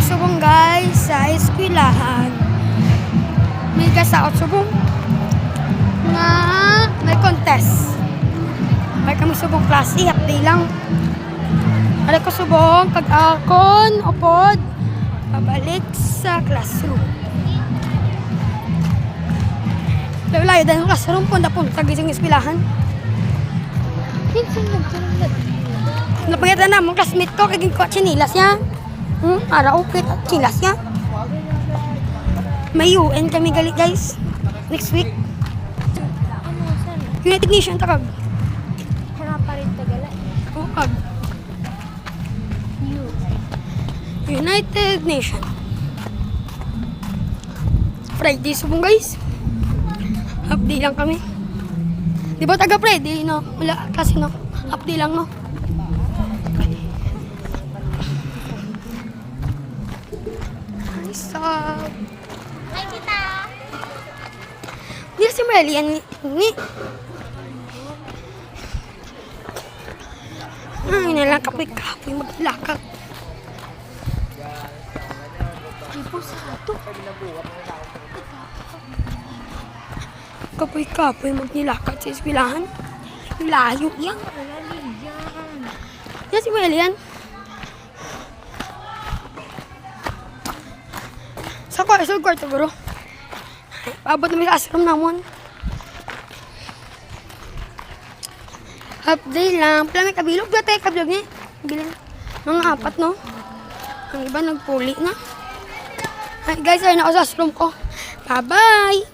subong guys sa eskwelahan. May kasaot subong nga may contest. May kami subong klase, update lang. Ada ko subong pag akon upod pabalik sa classroom. Layo dahil yung classroom punta gising eskwelahan. Napagyan na mong classmate ko kaging ko chinilas niya. Araw okay chinilas niya. May UN kami gali guys next week. United Nation takag. Harapa rin tagala. Oo kag. United Nation. Friday subong guys. Update lang kami. Di ba taga Friday no? Wala kasi no. Update lang no. Stop. Hi, kita! Hindi si Melian ni. Ay, nalang kapoy-kapoy maglakad. Ipo sa ato. Kapoy-kapoy magnilakad sa eskwelahan. Layo yan. Yan si Melian. Sa kwarto bro. Paabot na may classroom namon. Update lang. Pala may kabilog. Wala tayo kabilog niya. Bilang mga 4 no. Ang iba nagpuli na. Ay guys, ayun ako sa classroom ko. Bye-bye!